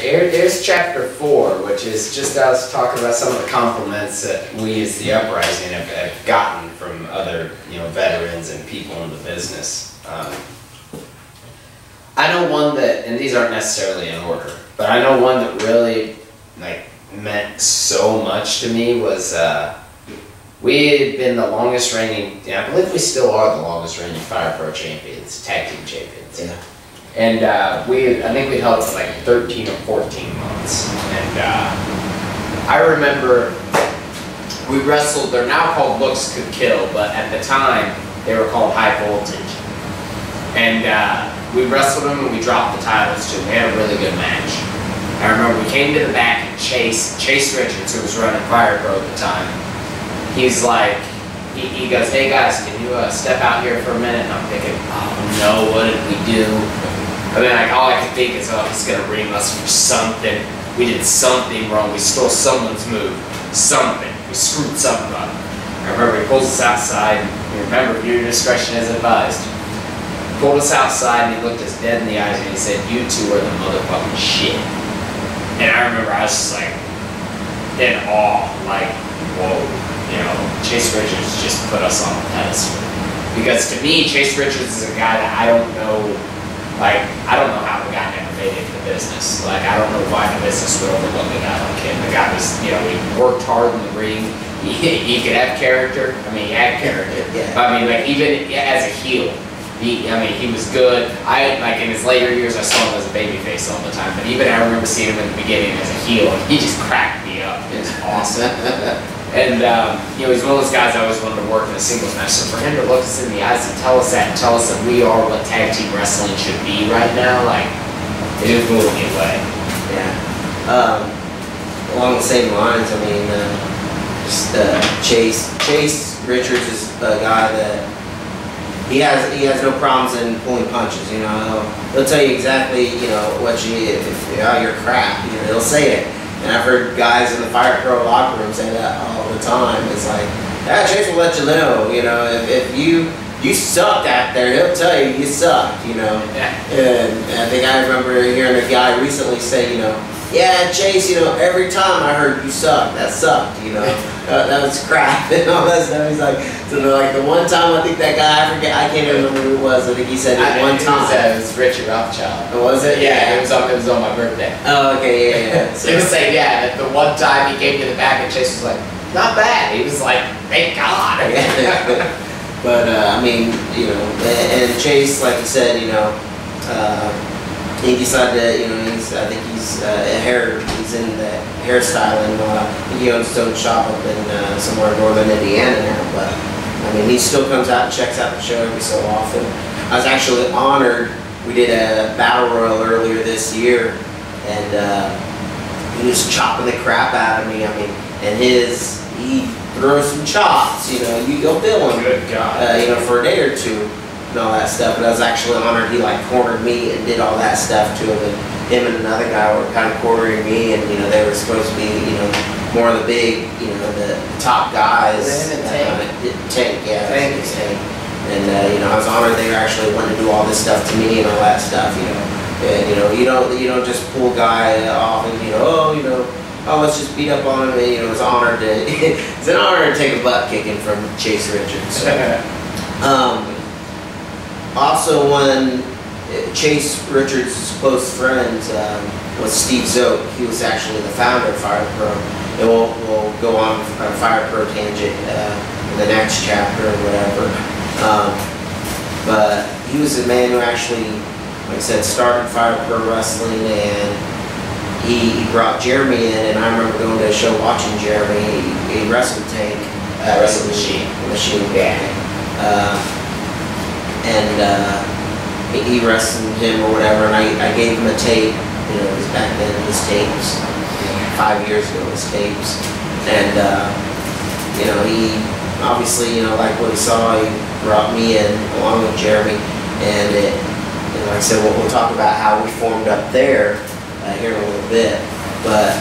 here's chapter 4, which is just us talking about some of the compliments that we as the Uprising have gotten from other, veterans and people in the business. I know one that, and these aren't necessarily in order, but I know one that really meant so much to me was we had been the longest reigning, I believe we still are the longest reigning Fire Pro champions, tag team champions. Yeah. And I think we held it for like 13 or 14 months. And I remember we wrestled, they're now called Looks Could Kill, but at the time they were called High Voltage. And we wrestled them and we dropped the titles to them. We had a really good match. I remember we came to the back and Chase Richards, who was running Fire Pro at the time, he's like, he goes, "Hey guys, can you step out here for a minute?" And I'm thinking, oh no, what did we do? And then all I could think is, oh, he's going to ring us for something. We did something wrong. We stole someone's move. Something. We screwed something up. I remember he pulls us outside. And remember, your discretion is advised. He pulled us outside and he looked us dead in the eyes and he said, "You two are the motherfucking shit." And I remember I was just like, in awe. Like, whoa. Chase Richards just put us on a pedestal. Because to me, Chase Richards is a guy that I don't know how the guy never made it in the business. I don't know why the business would overlook a guy like him. The guy was, he worked hard in the ring. He could have character. He had character. Yeah. Even as a heel, he was good. In his later years, I saw him as a babyface all the time. But even I remember seeing him in the beginning as a heel, and he just cracked me up. It was awesome. And, he's one of those guys I always wanted to work in a singles match. So for him to look us in the eyes and tell us that we are what tag team wrestling should be right now, it just blew me away. Yeah. Along the same lines, Chase Richards is a guy that he has no problems in pulling punches. He'll tell you exactly how you're crap. He'll say it. And I've heard guys in the Fire Pro locker room say that all the time. It's like, Chase will let you know, if you sucked out there, he'll tell you sucked, Yeah. And I think I remember hearing a guy recently say, "Yeah, Chase, every time I heard you sucked, that sucked, that was crap," and all that stuff. He's like, the one time I think that guy, I can't even remember who it was. I think he said it one time. It was Richard Rothschild. Oh, was it? Yeah, it was on my birthday. Oh, okay, yeah. So he was saying, that the one time he came to the back and Chase was like, "Not bad." He was like, "Thank God." But and Chase, like you said, he decided to, I think he's in the hairstyling. I think he owns his own shop up in somewhere in northern Indiana now. But he still comes out and checks out the show every so often. I was actually honored. We did a battle royal earlier this year, and he was chopping the crap out of me. And he throws some chops. You go feel him. Good God. For a day or two. And all that stuff, but I was actually honored he cornered me and did all that stuff to him, and him and another guy were kind of cornering me, and they were supposed to be more of the big the top guys. Tank, yeah. Tank. And I was honored they were actually wanting to do all this stuff to me and all that stuff. And you don't just pull a guy off and oh, let's just beat up on him. And, it's an honor to take a butt kicking from Chase Richards. Also, one Chase Richards' close friends was Steve Zoke. He was actually the founder of Fire Pro. And we'll go on a Fire Pro tangent in the next chapter or whatever. But he was the man who actually, like I said, started Fire Pro Wrestling, and he brought Jeremy in. And I remember going to a show watching Jeremy. He wrestled Tank. Wrestled Machine. Yeah. And he wrestled him or whatever, and I gave him a tape, because back then his tapes, 5 years ago, his tapes, and he obviously, like what he saw, he brought me in along with Jeremy, and like I said, we'll talk about how we formed up there here in a little bit, but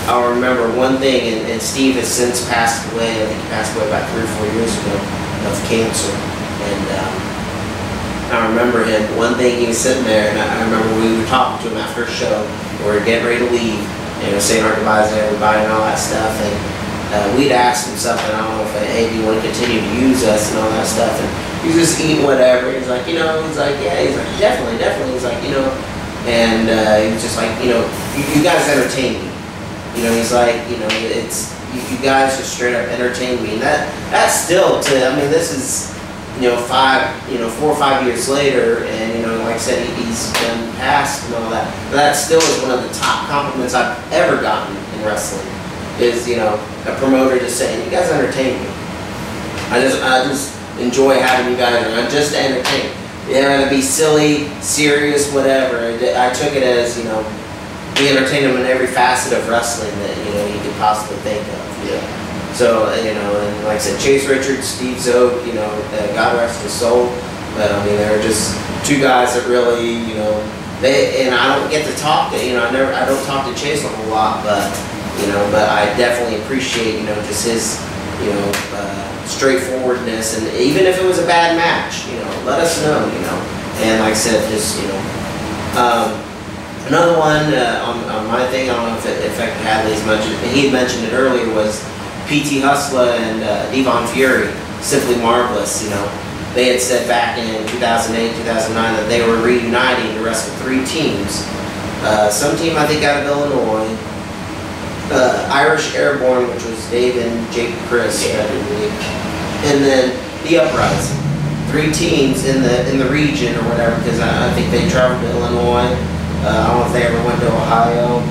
I'll remember one thing, and Steve has since passed away. I think he passed away about 3 or 4 years ago of cancer, and I remember him, one thing he was sitting there, and I remember we were talking to him after a show, we're getting ready to leave, saying our goodbyes to everybody and all that stuff. And we'd asked him something, I don't know if, hey, do you want to continue to use us and all that stuff? And he was just eating whatever. He's like, he's like, yeah, he's like, definitely. He's like, and he was just like, you guys entertain me. He's like, it's, you guys just straight up entertain me. And that's still I mean, this is, 4 or 5 years later, and like I said, he's been passed and all that. But that still is one of the top compliments I've ever gotten in wrestling. Is a promoter just saying, you guys entertain me. I just enjoy having you guys around, just to entertain. To be silly, serious, whatever. I took it as we entertain him in every facet of wrestling that you could possibly think of. Yeah. So, and like I said, Chase Richards, Steve Zoak, God rest his soul. But I mean, they're just two guys that really, and I don't get to talk to, I don't talk to Chase a whole lot, but I definitely appreciate, just his, straightforwardness. And even if it was a bad match, let us know, And like I said, just, another one on my thing, I don't know if it affected Hadley as much. He had mentioned it earlier, was PT Hustler and Devon Fury, Simply Marvelous. They had said back in 2008, 2009 that they were reuniting to wrestle 3 teams. Some team, I think, out of Illinois. Irish Airborne, which was Dave and Jake and Chris, and then the Uprising. 3 teams in the region or whatever, because I think they traveled to Illinois. I don't know if they ever went to Ohio.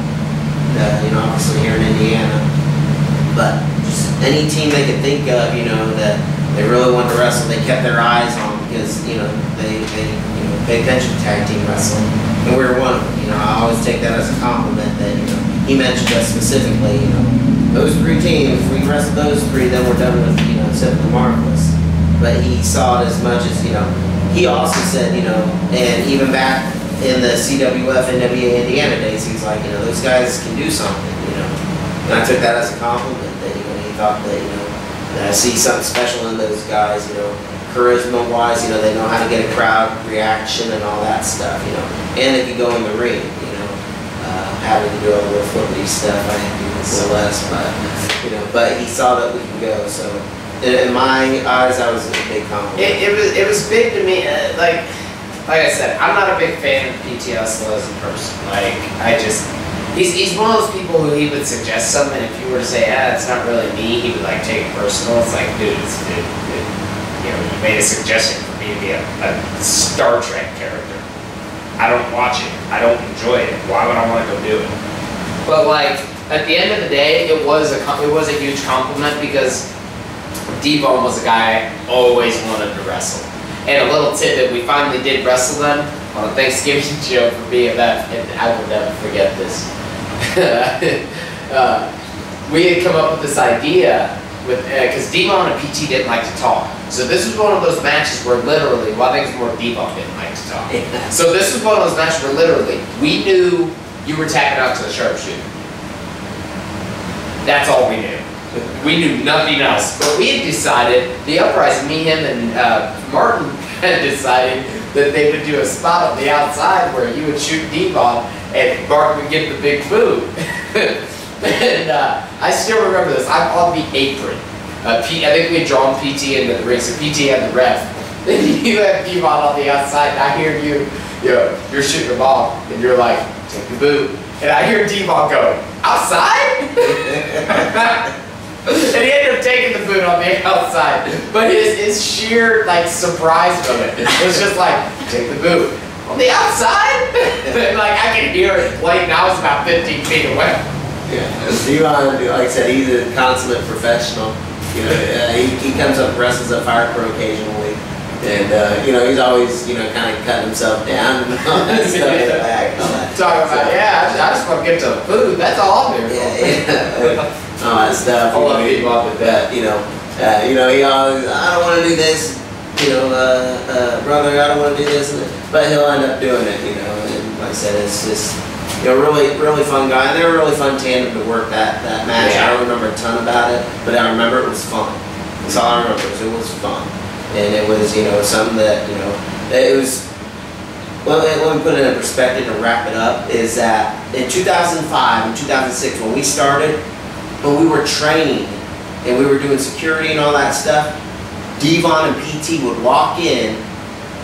Obviously here in Indiana. But just any team they could think of, that they really wanted to wrestle, they kept their eyes on, because they pay attention to tag team wrestling, and we were one of them. I always take that as a compliment that he mentioned us specifically. Those 3 teams, if we wrestle those 3, then we're done with Simply Marvelous. But he saw it as much as he also said and even back in the CWF NWA Indiana days, he was like those guys can do something. And I took that as a compliment that he thought that that I see something special in those guys. Charisma wise, they know how to get a crowd reaction and all that stuff. And they can go in the ring. Having to do all the little flippity stuff, I didn't do a little less, but he saw that we can go. So in my eyes, that was a big compliment. It was big to me. Like I said, I'm not a big fan of PT Hustler as a person. He's one of those people who he would suggest something, and if you were to say, it's not really me, he would take it personal. It's like, dude, you made a suggestion for me to be a Star Trek character. I don't watch it. I don't enjoy it. Why would I want to go do it? But at the end of the day, it was a huge compliment, because Devon was a guy I always wanted to wrestle. And a little tidbit, we finally did wrestle them on a Thanksgiving show for me, and I will never forget this. We had come up with this idea because Devon and PT didn't like to talk. So this was one of those matches where literally, I think it was more Devon didn't like to talk. So this was one of those matches where literally, we knew you were tapping out to the sharpshooter. That's all we knew. We knew nothing else. But we had decided, the Uprising, me, him, and Martin had decided that they would do a spot on the outside where you would shoot Devon and Martin would get the big boot. And I still remember this. I'm on the apron. I think we had drawn PT into the ring, so PT had the ref. Then you have Devon on the outside, and I hear you're shooting the ball, and you're like, take the boot. And I hear Devon go, outside? And he ended up taking the boot on the outside. But his sheer surprise of it was just like, take the boot. On the outside? And I could hear it playing, and I was about 15 feet away. Yeah, Devon, like I said, he's a consummate professional. He comes up and wrestles at Fire Pro occasionally. And, he's always, kind of cutting himself down and all that stuff in the back. Talking about, I just want to get to the food. That's all I'm here for. All that stuff. I love Devon with that. He always, I don't want to do this, brother, I don't want to do this. But he'll end up doing it, and like I said, it's just, really, really fun guy. And they were a really fun tandem to work that match. Yeah. I don't remember a ton about it, but I remember it was fun. That's all I remember, it was fun. And it was, something that, it was, well, let me put it in perspective to wrap it up, is that in 2005 and 2006 when we started, when we were training and we were doing security and all that stuff, Devon and PT would walk in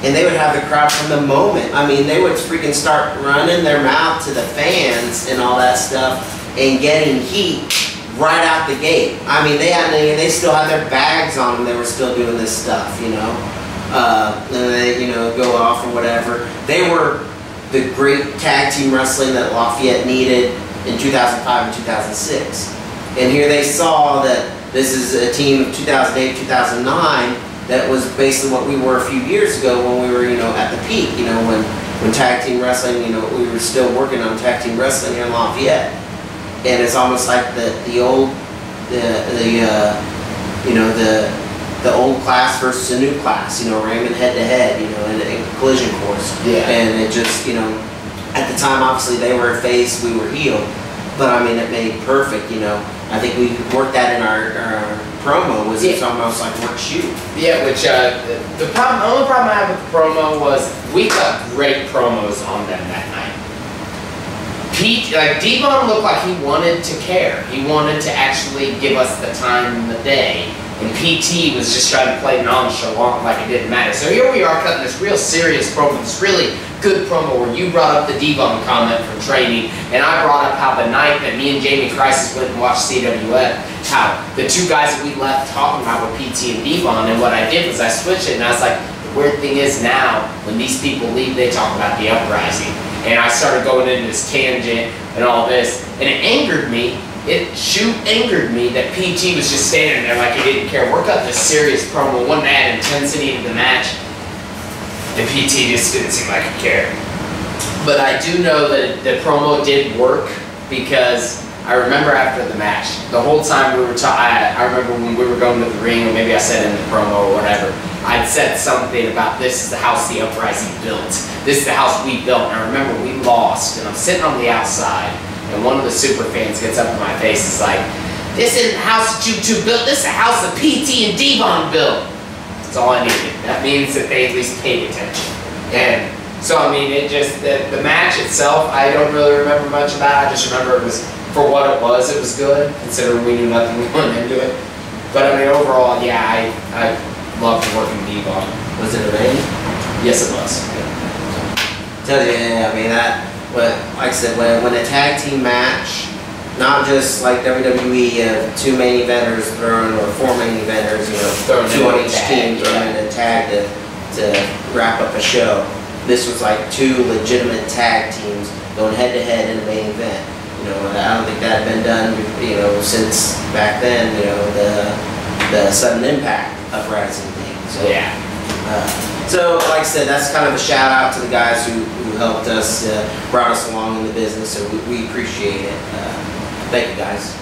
and they would have the crowd from the moment. I mean, they would freaking start running their mouth to the fans and all that stuff and getting heat right out the gate. I mean, they still had their bags on them. They were still doing this stuff, you know. And they, you know, go off or whatever. They were the great tag team wrestling that Lafayette needed in 2005 and 2006. And here they saw that this is a team of 2008, 2009 that was basically what we were a few years ago when we were, you know, at the peak, you know, when tag team wrestling, you know, we were still working on tag team wrestling here in Lafayette. And it's almost like the old class versus the new class, you know, ramming head to head, you know, in a collision course. Yeah. And it just, you know, at the time, obviously they were face, we were heel, but I mean, it made perfect, you know. I think we worked that in our promo, was it's almost like work shoot. Yeah, which the only problem I had with the promo was we got great promos on them that night. Devon looked like he wanted to care. He wanted to actually give us the time in the day. And PT was just trying to play nonchalant like it didn't matter. So here we are cutting this real serious promo, this really good promo where you brought up the Devon comment from training, and I brought up how the night that me and Jamie Crisis went and watched CWF, how the two guys that we left talking about were PT and Devon, and what I did was I switched it, and I was like, the weird thing is now, when these people leave, they talk about the Uprising. And I started going into this tangent and all this, and it angered me. It angered me that PT was just standing there like he didn't care. We're cutting this serious promo, one to add intensity to the match, and PT just didn't seem like he cared. But I do know that the promo did work because I remember after the match, the whole time we were I remember when we were going to the ring, or maybe I said in the promo or whatever, I'd said something about this is the house the Uprising built. This is the house we built. And I remember we lost, and I'm sitting on the outside, and one of the super fans gets up in my face and is like, this isn't the house that you two built, this is the house that PT and Devon built. That's all I needed. That means that they at least paid attention. And so, I mean, it just, the match itself, I don't really remember much about. I just remember it was, for what it was good, considering we knew nothing going into it. But I mean, overall, yeah, I loved working Devon. Was it amazing? Yes, it was. Tell you, yeah, I mean, like I said, when a tag team match, not just like WWE, two main eventers throwing, or four main eventers, you know, two on each team throwing a tag to wrap up a show. This was like two legitimate tag teams going head to head in the main event. You know, I don't think that had been done, you know, since back then. You know, the sudden impact Uprising thing. So, yeah. So, like I said, that's kind of a shout out to the guys who helped us, brought us along in the business. So we appreciate it. Thank you, guys.